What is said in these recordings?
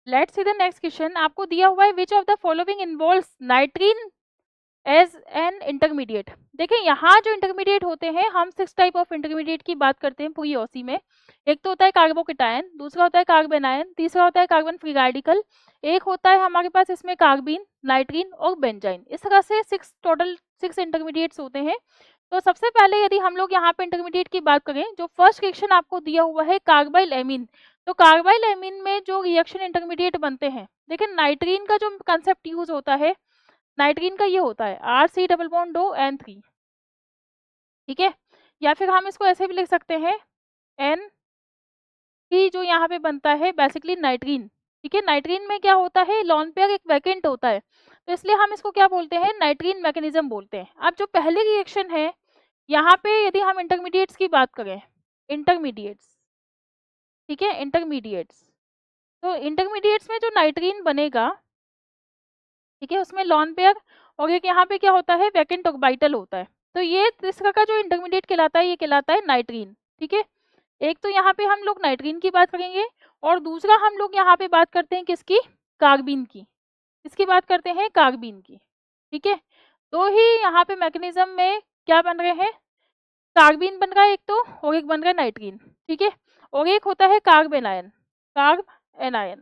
Let's see the next question. आपको दिया हुआ है which of the following involves nitrene as an intermediate. देखिए यहाँ जो इंटरमीडिएट होते हैं, हम 6 टाइप ऑफ इंटरमीडिएट की बात करते हैं पूरी ओसी में। एक तो होता है कार्बोकेटायन, दूसरा होता है कार्बेनायन, तीसरा होता है कार्बन फ्री रेडिकल, एक होता है हमारे पास इसमें कार्बीन, नाइट्रीन और बेंजाइन। इस तरह से टोटल 6 इंटरमीडिएट्स होते हैं। तो सबसे पहले यदि हम लोग यहाँ पे इंटरमीडिएट की बात करें, जो फर्स्ट रिएक्शन आपको दिया हुआ है कार्बाइल एमीन। तो कार्बाइल एमीन में जो रिएक्शन इंटरमीडिएट बनते हैं, देखिए नाइट्रीन का जो कंसेप्ट यूज होता है, नाइट्रीन का ये होता है RC डबल बॉन्ड 2 N3, ठीक है। या फिर हम इसको ऐसे भी लिख सकते हैं N3 जो यहाँ पे बनता है बेसिकली नाइट्रीन, ठीक है। नाइट्रीन में क्या होता है, लॉन पेयर एक वैकेंट होता है, तो इसलिए हम इसको क्या बोलते हैं, नाइट्रीन मैकेनिज्म बोलते हैं। अब जो पहले रिएक्शन है यहाँ पे, यदि हम इंटरमीडिएट्स की बात करें, इंटरमीडिएट्स, ठीक है, इंटरमीडिएट्स, तो इंटरमीडिएट्स में जो नाइट्रीन बनेगा, ठीक है, उसमें लॉन पेयर और एक यहाँ पे क्या होता है, वैकेंट ऑर्बिटल होता है। तो ये तीसरा का जो इंटरमीडिएट कहलाता है, ये कहलाता है नाइट्रीन, ठीक है। एक तो यहाँ पे हम लोग नाइट्रीन की बात करेंगे, और दूसरा हम लोग यहाँ पे बात करते हैं किसकी, कार्बीन की। किसकी बात करते हैं, कार्बीन की, ठीक है। तो ही यहाँ पे मैकेनिज्म में क्या बन रहे हैं, कार्बीन बन रहा है एक तो, और एक बन रहा है नाइट्रीन, ठीक है। और एक होता है carb anion, carb anion,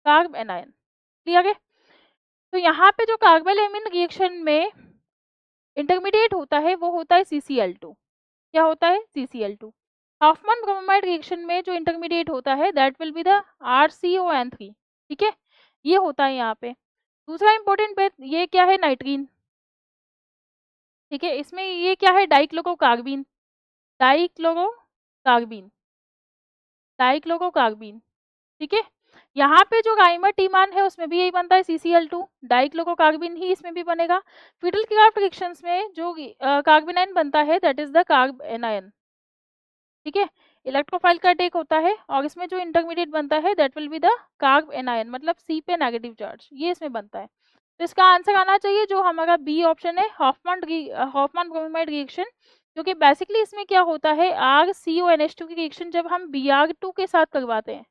carb anion, clear है। तो यहाँ पे जो कार्बाइल एमीन रिएक्शन में इंटरमीडिएट होता है वो होता है CCl2। क्या होता है, CCl2। हॉफमैन ब्रोमाइड रिएक्शन में जो इंटरमीडिएट होता है that will be the RCON3, ठीक है, ये होता है यहाँ पे। दूसरा इंपॉर्टेंट बात ये क्या है, नाइट्रीन, ठीक है, इसमें ये क्या है, डाइक्लोरोकार्बीन, डाइक्लोरोकार्बीन, डाइक्लोरोकार्बीन, ठीक है। यहाँ पे जो राइमर टीमान है उसमें भी यही बनता है CCl2, डाइक्लोरोकार्बीन ही इसमें भी बनेगा। फिडल-क्राफ्ट रिएक्शंस में जो कार्बेनाइन बनता है that is the carb anion, ठीक है। इलेक्ट्रोफाइल का टेक होता है और इसमें जो इंटरमीडिएट बनता है that will be the carb anion, मतलब C पे नेगेटिव चार्ज, ये इसमें बनता है। तो इसका आंसर आना चाहिए जो हमारा बी ऑप्शन है, हॉफमैन ब्रोमाइड रिएक्शन, क्योंकि बेसिकली इसमें क्या होता है, RCONH2 की रिएक्शन जब हम Br2 के साथ करवाते हैं,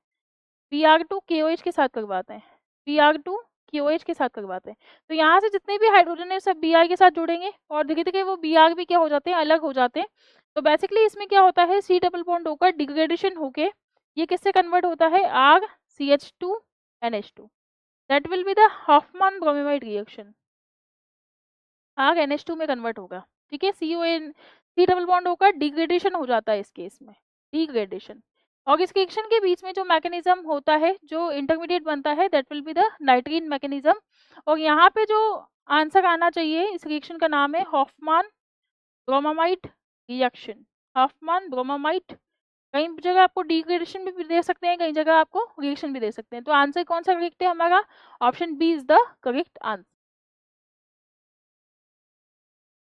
Br2KOH के साथ करवाते हैं, Br2KOH के साथ करवाते हैं, तो यहाँ से जितने भी हाइड्रोजन है सब Br के साथ जुड़ेंगे और धीरे धीरे वो Br भी क्या हो जाते हैं, अलग हो जाते हैं। तो बेसिकली इसमें क्या होता है, C डबल बॉन्ड होकर डिग्रेडेशन होके ये किससे कन्वर्ट होता है, RCH2NH2, that will be the Hoffmann bromide reaction, RNH2 में कन्वर्ट होगा, ठीक है। C डबल बॉन्ड होकर डिग्रेडेशन हो जाता है इस केस में, डिग्रेडेशन। और इस रिएक्शन के बीच में जो मैकेनिज्म होता है, जो इंटरमीडिएट बनता है that will be the नाइट्रीन mechanism. और यहाँ पे जो आंसर आना चाहिए, इस रिएक्शन का नाम है Hoffmann bromide reaction, Hoffmann bromide. कई जगह आपको डिग्रेडेशन भी दे सकते हैं, कई जगह आपको रिएक्शन भी दे सकते हैं। तो आंसर कौन सा करेक्ट है हमारा, option B is the correct answer.